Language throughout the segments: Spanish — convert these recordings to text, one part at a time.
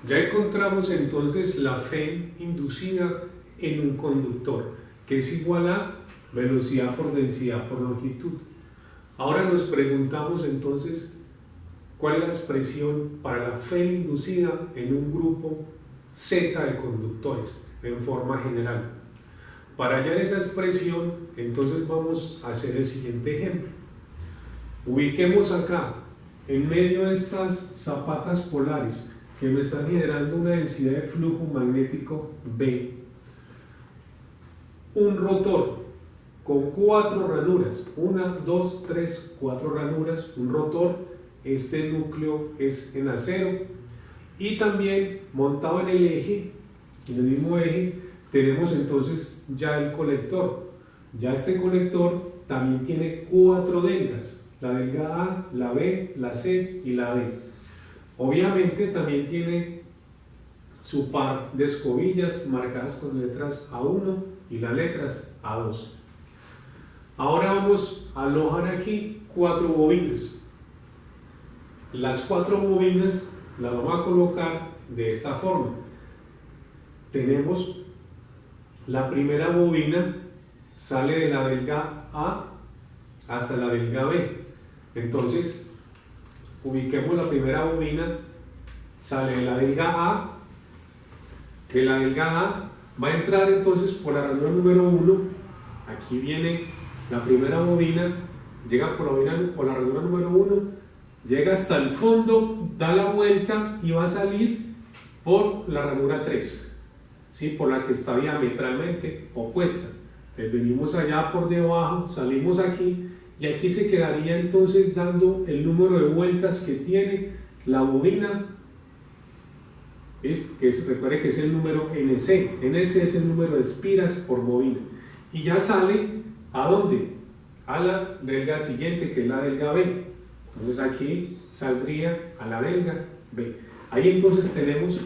Ya encontramos entonces la Fe inducida en un conductor, que es igual a velocidad por densidad por longitud. Ahora nos preguntamos entonces cuál es la expresión para la Fe inducida en un grupo Z de conductores en forma general. Para hallar esa expresión, entonces vamos a hacer el siguiente ejemplo. Ubiquemos acá, en medio de estas zapatas polares que me están generando una densidad de flujo magnético B, un rotor con 4 ranuras, 1, 2, 3, 4 ranuras, un rotor, este núcleo es en acero, y también montado en el eje, en el mismo eje, tenemos entonces ya el colector. Ya este colector también tiene 4 delgas, la delga A, la B, la C y la D. Obviamente también tiene su par de escobillas marcadas con letras A1 y las letras A2. Ahora vamos a alojar aquí 4 bobinas. Las 4 bobinas las vamos a colocar de esta forma. Tenemos la primera bobina, sale de la delga A hasta la delga B. Entonces, ubiquemos la primera bobina, sale de la delga A. De la delga A va a entrar entonces por la ranura número 1. Aquí viene la primera bobina, llega por la ranura número 1, llega hasta el fondo, da la vuelta y va a salir por la ranura 3. ¿Sí? Por la que está diametralmente opuesta. Entonces venimos allá por debajo, salimos aquí y aquí se quedaría entonces dando el número de vueltas que tiene la bobina, recuerde que es el número NC. NC es el número de espiras por bobina y ya sale ¿a dónde? A la delga siguiente, que es la delga B. Entonces aquí saldría a la delga B. Ahí entonces tenemos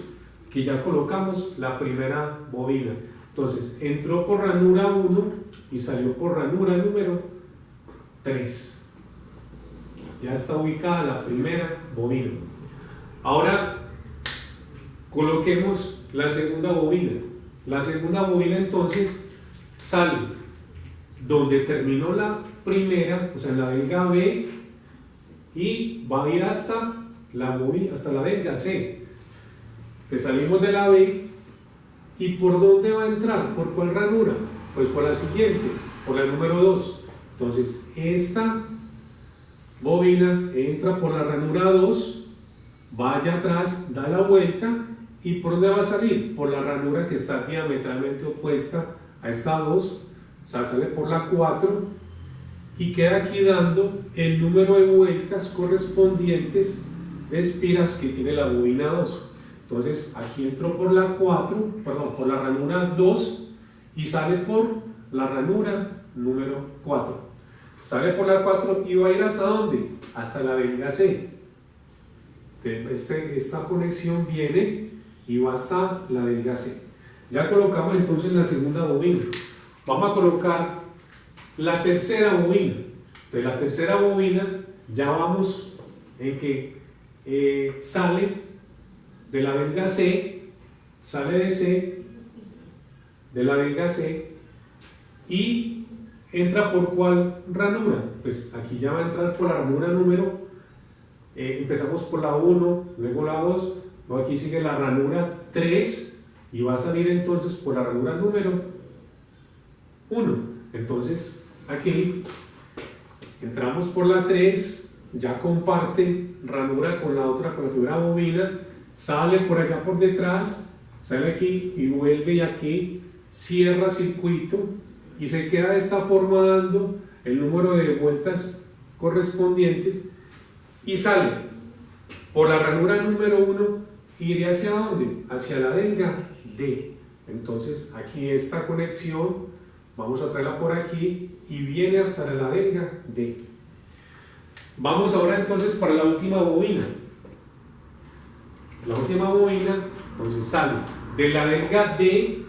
que ya colocamos la primera bobina. Entonces entró por ranura 1 y salió por ranura número 3. Ya está ubicada la primera bobina. Ahora coloquemos la segunda bobina. La segunda bobina entonces sale donde terminó la primera, o sea, en la delga B, y va a ir hasta la delga C. Que salimos de la B, ¿y por dónde va a entrar? ¿Por cuál ranura? Pues por la siguiente, por la número 2. Entonces esta bobina entra por la ranura 2, va allá atrás, da la vuelta, ¿y por dónde va a salir? Por la ranura que está diametralmente opuesta a esta 2, sale por la 4 y queda aquí dando el número de vueltas correspondientes de espiras que tiene la bobina 2. Entonces aquí entró por la 4, perdón, por la ranura 2 y sale por la ranura número 4. Sale por la 4 y va a ir ¿hasta dónde? Hasta la delga C. Esta conexión viene y va hasta la delga C. Ya colocamos entonces la segunda bobina. Vamos a colocar la tercera bobina. De la tercera bobina ya vamos en que sale de la delga C, sale de C, de la delga C, y entra por ¿cuál ranura? Pues aquí ya va a entrar por la ranura número, empezamos por la 1, luego la 2, luego aquí sigue la ranura 3, y va a salir entonces por la ranura número 1. Entonces aquí entramos por la 3, ya comparte ranura con la otra, con la primera bobina, sale por allá por detrás, sale aquí y vuelve, y aquí cierra circuito y se queda de esta forma dando el número de vueltas correspondientes y sale por la ranura número 1 y iría hacia ¿dónde? Hacia la delga D. Entonces aquí esta conexión vamos a traerla por aquí y viene hasta la delga D. Vamos ahora entonces para la última bobina. La última bobina entonces sale de la delga D,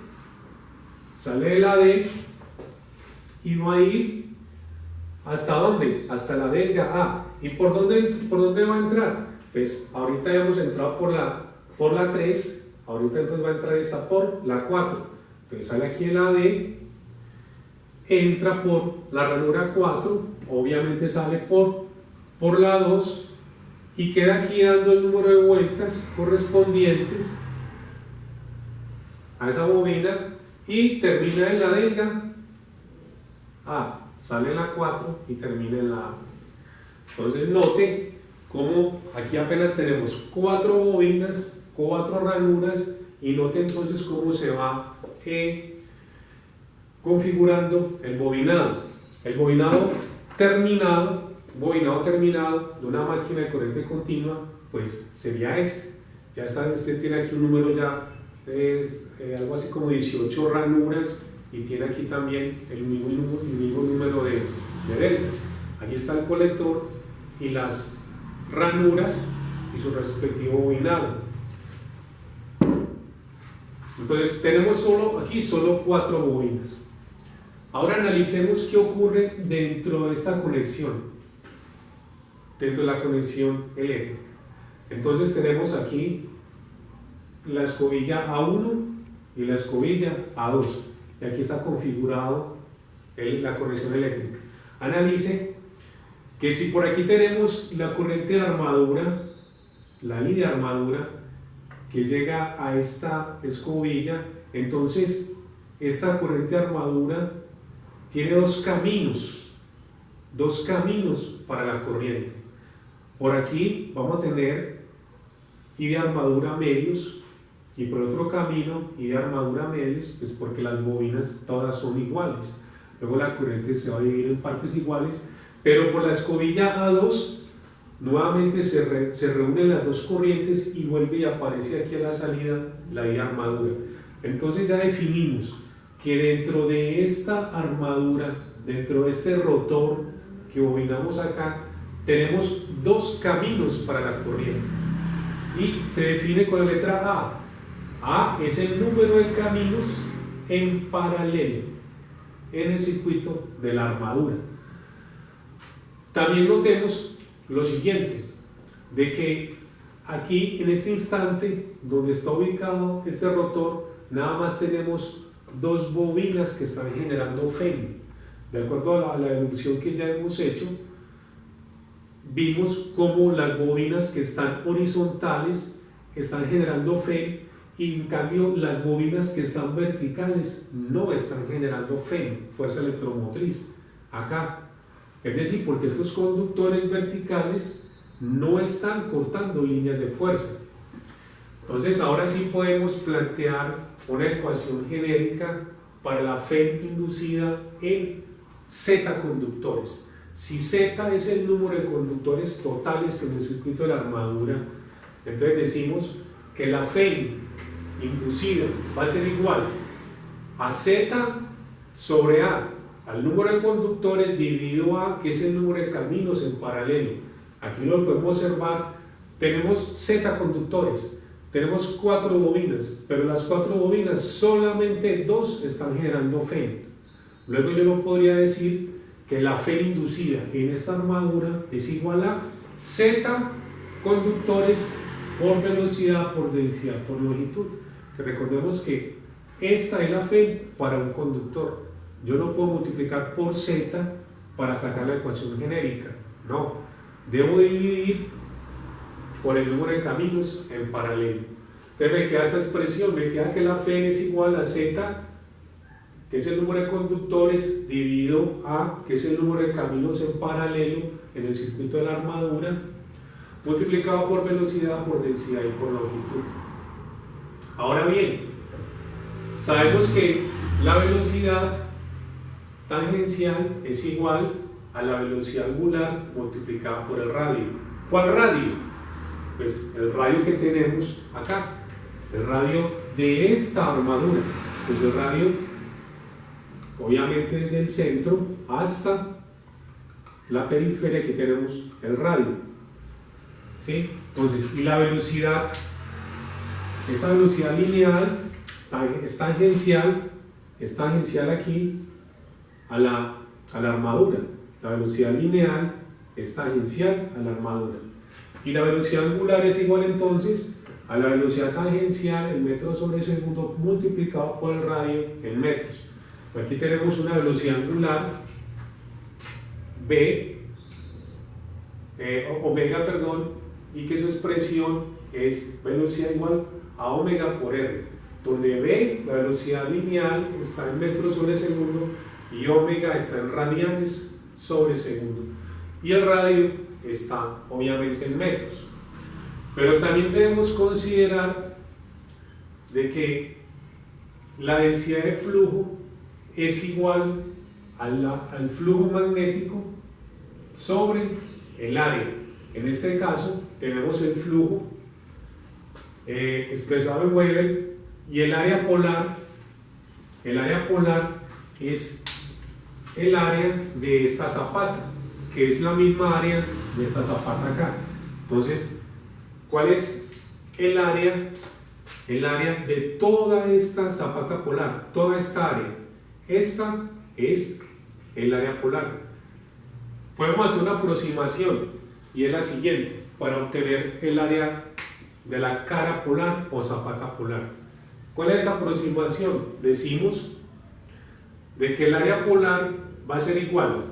sale de la D y va a ir ¿hasta dónde? Hasta la delga A. ¿Y por dónde va a entrar? Pues ahorita ya hemos entrado por la por la 3, ahorita entonces va a entrar esta por la 4, entonces sale aquí el AD, entra por la ranura 4, obviamente sale por la 2 y queda aquí dando el número de vueltas correspondientes a esa bobina y termina en la delta A, sale en la 4 y termina en la A. Entonces note cómo aquí apenas tenemos 4 bobinas, 4 ranuras y note entonces cómo se va configurando el bobinado. El bobinado terminado de una máquina de corriente continua, pues sería este. Ya está, este tiene aquí un número ya, algo así como 18 ranuras y tiene aquí también el mismo número de deltas. Aquí está el colector y las ranuras y su respectivo bobinado. Entonces tenemos aquí solo 4 bobinas. Ahora analicemos qué ocurre dentro de esta conexión, dentro de la conexión eléctrica. Entonces tenemos aquí la escobilla A1 y la escobilla A2 y aquí está configurado la conexión eléctrica. Analice que si por aquí tenemos la corriente de armadura, la línea de armadura que llega a esta escobilla, entonces esta corriente de armadura tiene dos caminos para la corriente. Por aquí vamos a tener I de armadura medios y por otro camino I de armadura medios, pues porque las bobinas todas son iguales. Luego la corriente se va a dividir en partes iguales, pero por la escobilla A2 nuevamente se reúnen las dos corrientes y vuelve y aparece aquí a la salida la I de armadura. Entonces ya definimos que dentro de esta armadura, dentro de este rotor que bobinamos acá, tenemos dos caminos para la corriente y se define con la letra A. A es el número de caminos en paralelo en el circuito de la armadura. También notemos lo siguiente, de que aquí en este instante donde está ubicado este rotor, nada más tenemos dos bobinas que están generando FEM. De acuerdo a la deducción que ya hemos hecho, vimos cómo las bobinas que están horizontales están generando FEM y en cambio las bobinas que están verticales no están generando FEM, fuerza electromotriz, acá. Es decir, porque estos conductores verticales no están cortando líneas de fuerza. Entonces ahora sí podemos plantear una ecuación genérica para la FEM inducida en Z conductores. Si Z es el número de conductores totales en el circuito de la armadura, entonces decimos que la FEM inducida va a ser igual a Z sobre A, al número de conductores dividido A, que es el número de caminos en paralelo. Aquí lo podemos observar, tenemos Z conductores, tenemos 4 bobinas, pero las 4 bobinas solamente 2 están generando FEM. Luego yo no podría decir que la FEM inducida en esta armadura es igual a Z conductores por velocidad, por densidad, por longitud. Que recordemos que esta es la FEM para un conductor. Yo no puedo multiplicar por Z para sacar la ecuación genérica, no, debo dividir por el número de caminos en paralelo. Entonces me queda esta expresión, me queda que la FEM es igual a Z, que es el número de conductores, dividido A, que es el número de caminos en paralelo en el circuito de la armadura, multiplicado por velocidad, por densidad y por longitud. Ahora bien, sabemos que la velocidad tangencial es igual a la velocidad angular multiplicada por el radio. ¿Cuál radio? Pues el radio que tenemos acá, el radio de esta armadura. Pues el radio, obviamente desde el centro hasta la periferia, que tenemos el radio. ¿Sí? Entonces, y la velocidad, esta velocidad lineal es tangencial aquí a la armadura. La velocidad lineal es tangencial a la armadura. Y la velocidad angular es igual entonces a la velocidad tangencial en metros sobre segundo multiplicado por el radio en metros. Aquí tenemos una velocidad angular B, omega, perdón, y que su expresión es velocidad igual a omega por R, donde B, la velocidad lineal, está en metros sobre segundo y omega está en radianes sobre segundo. Y el radio está obviamente en metros. Pero también debemos considerar de que la densidad de flujo es igual al flujo magnético sobre el área. En este caso tenemos el flujo expresado en Weber, y el área polar es el área de esta zapata, que es la misma área de esta zapata acá. Entonces, ¿cuál es el área? El área de toda esta zapata polar, toda esta área. Esta es el área polar. Podemos hacer una aproximación y es la siguiente, para obtener el área de la cara polar o zapata polar. ¿Cuál es esa aproximación? Decimos de que el área polar va a ser igual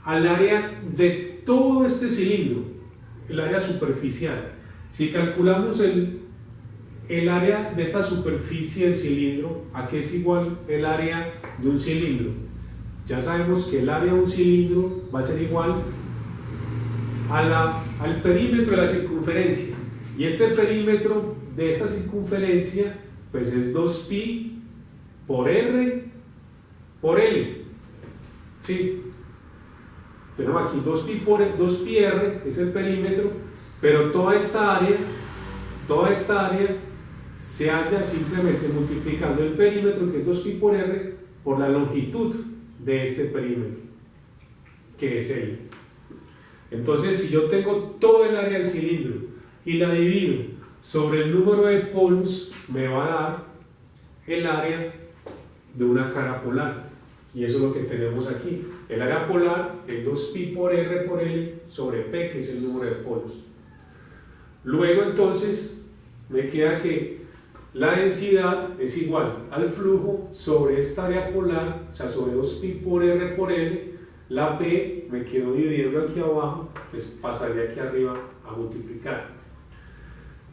al área de todo este cilindro, el área superficial. Si calculamos el área de esta superficie del cilindro, ¿a qué es igual el área de un cilindro? Ya sabemos que el área de un cilindro va a ser igual al perímetro de la circunferencia, y este perímetro de esta circunferencia pues es 2pi por R por L. ¿Sí? Tenemos aquí 2pi es el perímetro, pero toda esta área se halla simplemente multiplicando el perímetro, que es 2pi por R, por la longitud de este perímetro, que es L. Entonces, si yo tengo todo el área del cilindro y la divido sobre el número de polos, me va a dar el área de una cara polar, y eso es lo que tenemos aquí. El área polar es 2pi por R por L sobre P, que es el número de polos. Luego entonces me queda que la densidad es igual al flujo sobre esta área polar, o sea, sobre 2pi por R por L. La P me quedo dividiendo aquí abajo, pues pasaría aquí arriba a multiplicar.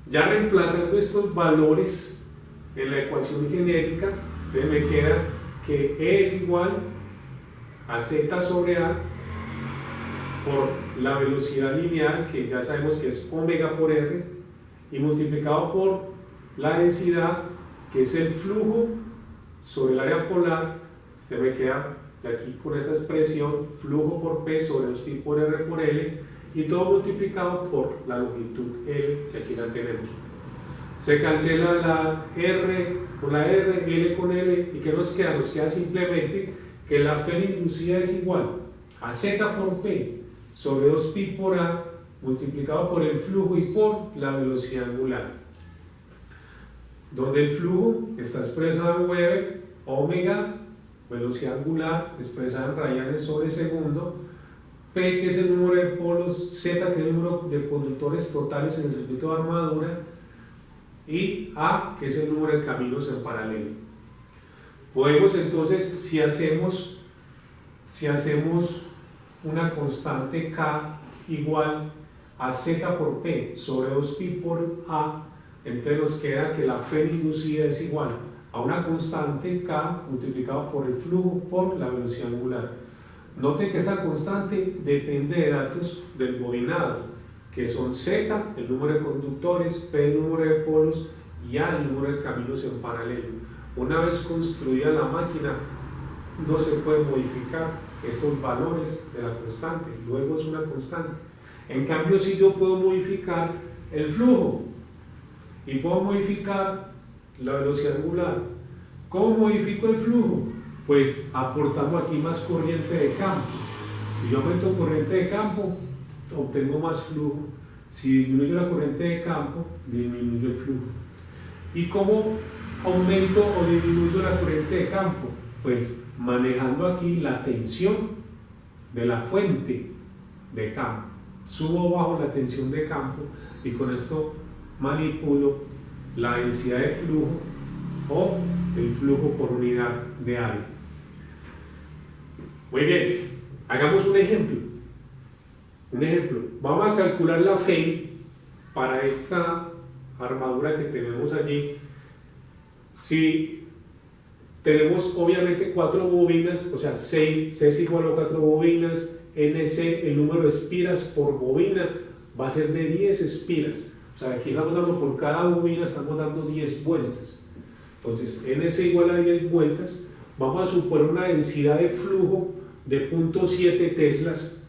Ya reemplazando estos valores en la ecuación genérica, entonces me queda que E es igual a Z sobre A por la velocidad lineal, que ya sabemos que es omega por R, y multiplicado por la densidad, que es el flujo sobre el área polar. Se me queda de aquí con esta expresión flujo por P sobre 2pi por R por L, y todo multiplicado por la longitud L, que aquí la tenemos. Se cancela la R con la R, L con L, y ¿qué nos queda? Nos queda simplemente que la F inducida es igual a Z por P sobre 2pi por A multiplicado por el flujo y por la velocidad angular, donde el flujo está expresado en Weber, omega, velocidad angular expresada en radianes sobre segundo, P, que es el número de polos, Z, que es el número de conductores totales en el circuito de armadura, y A, que es el número de caminos en paralelo. Podemos entonces, si hacemos una constante K igual a Z por P sobre 2pi por A, entonces nos queda que la F inducida es igual a una constante K multiplicado por el flujo por la velocidad angular. Noten que esta constante depende de datos del bobinado, que son Z, el número de conductores, P, el número de polos, y A, el número de caminos en paralelo. Una vez construida la máquina, no se puede modificar estos valores de la constante, luego es una constante. En cambio, si yo puedo modificar el flujo y puedo modificar la velocidad angular. ¿Cómo modifico el flujo? Pues aportando aquí más corriente de campo. Si yo aumento corriente de campo, obtengo más flujo. Si disminuyo la corriente de campo, disminuyo el flujo. ¿Y cómo aumento o disminuyo la corriente de campo? Pues manejando aquí la tensión de la fuente de campo. Subo o bajo la tensión de campo, y con esto manipulo la densidad de flujo o el flujo por unidad de área. Muy bien, hagamos un ejemplo. Vamos a calcular la FEI para esta armadura que tenemos allí. Si tenemos obviamente 4 bobinas, o sea, C es igual a 4 bobinas, NC, el número de espiras por bobina, va a ser de 10 espiras. O sea, aquí estamos dando por cada bobina, estamos dando 10 vueltas. Entonces, NC igual a 10 vueltas. Vamos a suponer una densidad de flujo de 0.7 teslas.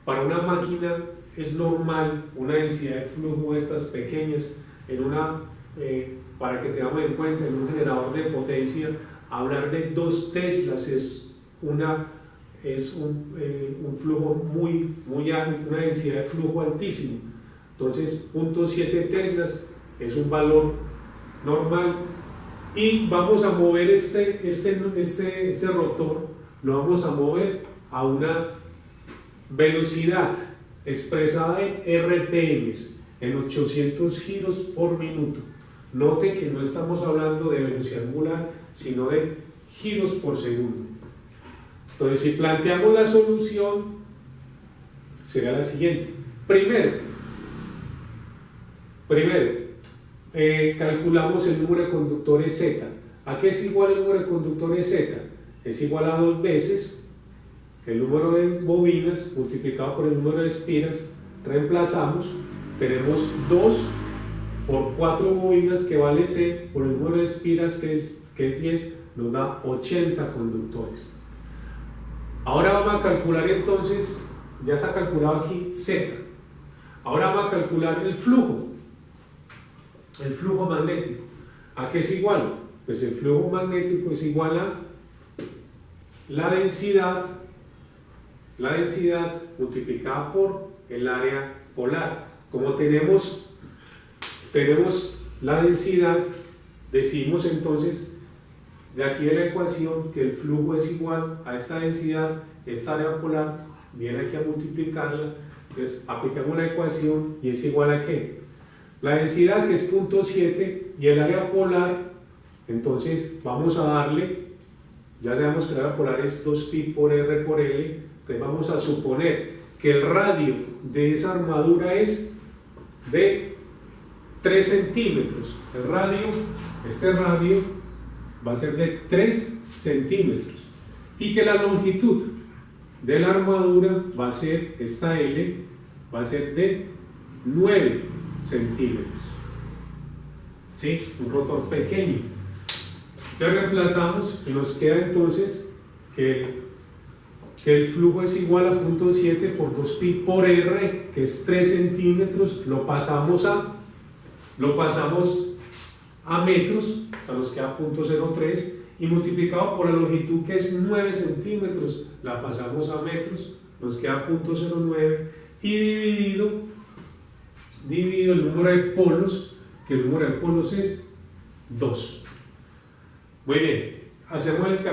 Para una máquina es normal una densidad de flujo de estas pequeñas, para que tengamos en cuenta, en un generador de potencia, hablar de 2 teslas es un flujo muy alto, una densidad de flujo altísimo. Entonces 0.7 teslas es un valor normal, y vamos a mover este rotor, lo vamos a mover a una velocidad expresada en RPMs, en 800 giros por minuto. Note que no estamos hablando de velocidad angular, sino de giros por segundo. Entonces, si planteamos la solución, será la siguiente. Primero, calculamos el número de conductores Z. ¿A qué es igual el número de conductores Z? Es igual a 2 veces el número de bobinas multiplicado por el número de espiras. Reemplazamos, tenemos 2 por 4 bobinas, que vale C, por el número de espiras, que es 10, nos da 80 conductores. Ahora vamos a calcular entonces, ya está calculado aquí Z. Ahora vamos a calcular el flujo magnético. ¿A qué es igual? Pues el flujo magnético es igual a la densidad multiplicada por el área polar. Como tenemos la densidad, decimos entonces de aquí de la ecuación que el flujo es igual a esta densidad, esta área polar, viene aquí a multiplicarla. Entonces aplicamos la ecuación y es igual a ¿qué? La densidad, que es 0.7, y el área polar. Entonces vamos a darle, ya sabemos que el área polar es 2pi por R por L. Entonces vamos a suponer que el radio de esa armadura es de 3 centímetros. Este radio va a ser de 3 centímetros, y que la longitud de la armadura va a ser, esta L va a ser de 9 centímetros. ¿Sí? Un rotor pequeño. Ya reemplazamos y nos queda entonces que el flujo es igual a 0.7 por 2pi por R, que es 3 centímetros, lo pasamos a metros, o sea, nos queda 0.03, y multiplicado por la longitud, que es 9 centímetros, la pasamos a metros, nos queda 0.09, y dividido el número de polos, que el número de polos es 2. Muy bien, hacemos el cálculo.